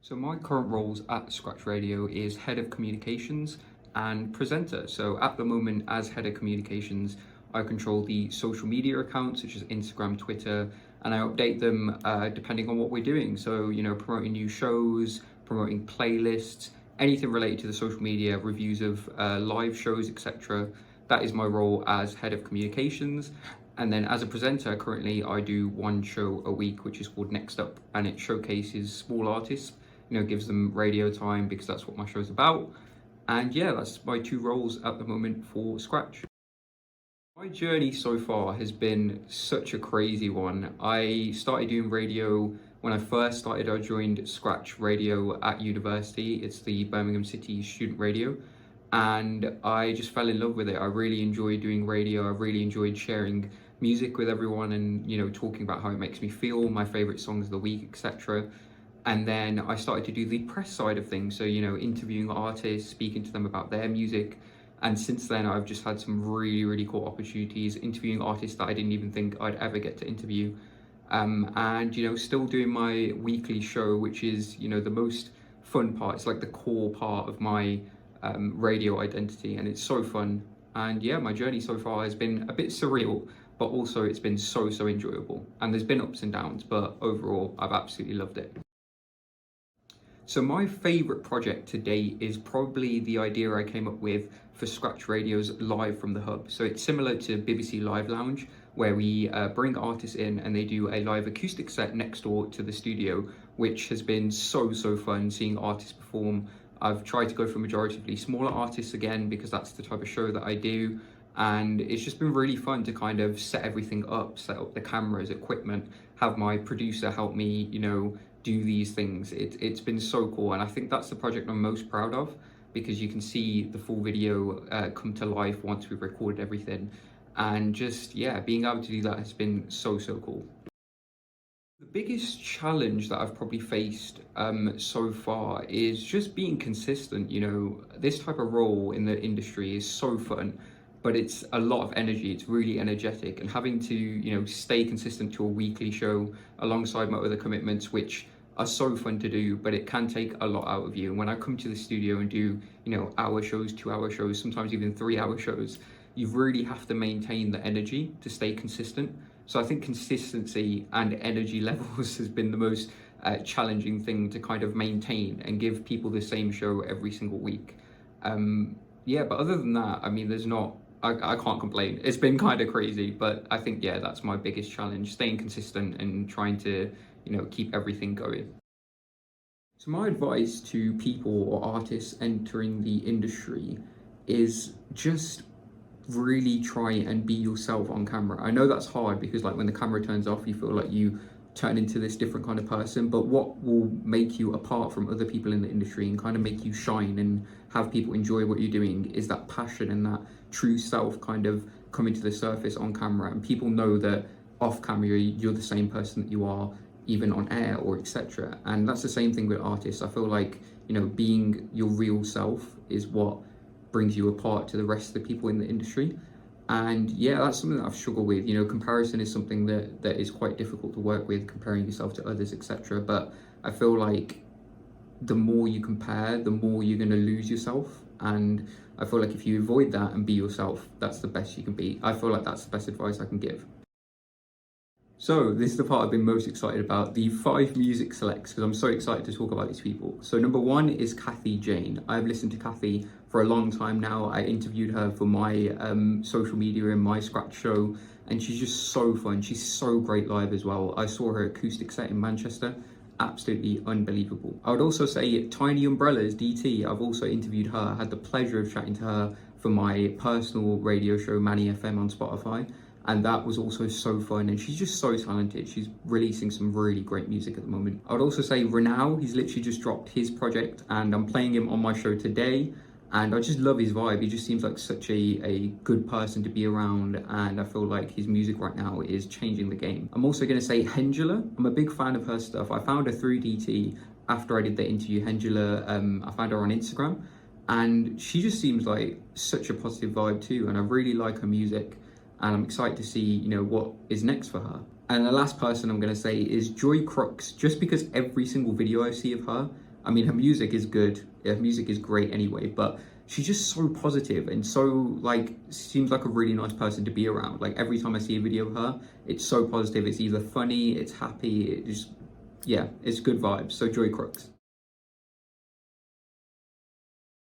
So my current roles at Scratch Radio is head of communications and presenter. So at the moment, as head of communications, I control the social media accounts such as Instagram, Twitter, and I update them depending on what we're doing. So, promoting new shows, promoting playlists, anything related to the social media, reviews of live shows, etc. That is my role as head of communications. And then as a presenter, currently I do one show a week, which is called Next Up, and it showcases small artists, gives them radio time because that's what my show's about. And yeah, that's my two roles at the moment for Scratch. My journey so far has been such a crazy one. I started doing radio when I first started. I joined Scratch Radio at university. It's the Birmingham City student radio. And I just fell in love with it. I really enjoyed doing radio. I really enjoyed sharing music with everyone and, talking about how it makes me feel, my favorite songs of the week, etc. And then I started to do the press side of things. So, interviewing artists, speaking to them about their music. And since then, I've just had some really, really cool opportunities interviewing artists that I didn't even think I'd ever get to interview. And, still doing my weekly show, which is, the most fun part. It's like the core part of my radio identity, and it's so fun. And yeah, my journey so far has been a bit surreal, but also it's been so enjoyable. And there's been ups and downs, but overall, I've absolutely loved it. So my favorite project to date is probably the idea I came up with for Scratch Radio's Live from the Hub. So it's similar to BBC Live Lounge, where we bring artists in and they do a live acoustic set next door to the studio, which has been so fun seeing artists perform. I've tried to go for majoritively smaller artists again, because that's the type of show that I do. And it's just been really fun to kind of set everything up, set up the cameras, equipment, have my producer help me, do these things. It's been so cool, and I think that's the project I'm most proud of, because you can see the full video come to life once we've recorded everything, and just being able to do that has been so cool. The biggest challenge that I've probably faced so far is just being consistent. This type of role in the industry is so fun, but it's a lot of energy. It's really energetic, and having to, stay consistent to a weekly show alongside my other commitments, which are so fun to do, but it can take a lot out of you. And when I come to the studio and do, hour shows, 2-hour shows, sometimes even 3-hour shows, you really have to maintain the energy to stay consistent. So I think consistency and energy levels has been the most challenging thing to kind of maintain and give people the same show every single week. But other than that, I mean, I can't complain. It's been kind of crazy, but I think, that's my biggest challenge, staying consistent and trying to, keep everything going. So my advice to people or artists entering the industry is just really try and be yourself on camera. I know that's hard, because like when the camera turns off, you feel like you turn into this different kind of person, but what will make you apart from other people in the industry and kind of make you shine and have people enjoy what you're doing is that passion and that true self kind of coming to the surface on camera, and people know that off camera you're the same person that you are even on air or etc. And that's the same thing with artists. I feel like, being your real self is what brings you apart to the rest of the people in the industry. And that's something that I've struggled with. Comparison is something that is quite difficult to work with, comparing yourself to others, etc. But I feel like the more you compare, the more you're going to lose yourself. And I feel like if you avoid that and be yourself, that's the best you can be. I feel like that's the best advice I can give. So this is the part I've been most excited about, the 5 music selects, because I'm so excited to talk about these people. So number 1 is Kathy Jane. I've listened to Kathy for a long time now. I interviewed her for my social media and my Scratch show, and she's just so fun. She's so great live as well. I saw her acoustic set in Manchester. Absolutely unbelievable. I would also say Tiny Umbrellas, DT. I've also interviewed her. I had the pleasure of chatting to her for my personal radio show, Manny FM on Spotify. And that was also so fun, and she's just so talented. She's releasing some really great music at the moment. I would also say Renau, he's literally just dropped his project, and I'm playing him on my show today, and I just love his vibe. He just seems like such a good person to be around, and I feel like his music right now is changing the game. I'm also gonna say Hendula. I'm a big fan of her stuff. I found her through DT after I did the interview. Hendula, I found her on Instagram, and she just seems like such a positive vibe too, and I really like her music. And I'm excited to see, what is next for her. And the last person I'm going to say is Joy Crooks, just because every single video I see of her, I mean, her music is good. Her music is great anyway, but she's just so positive and so like seems like a really nice person to be around. Like every time I see a video of her, it's so positive. It's either funny, it's happy, it just, yeah, it's good vibes. So Joy Crooks.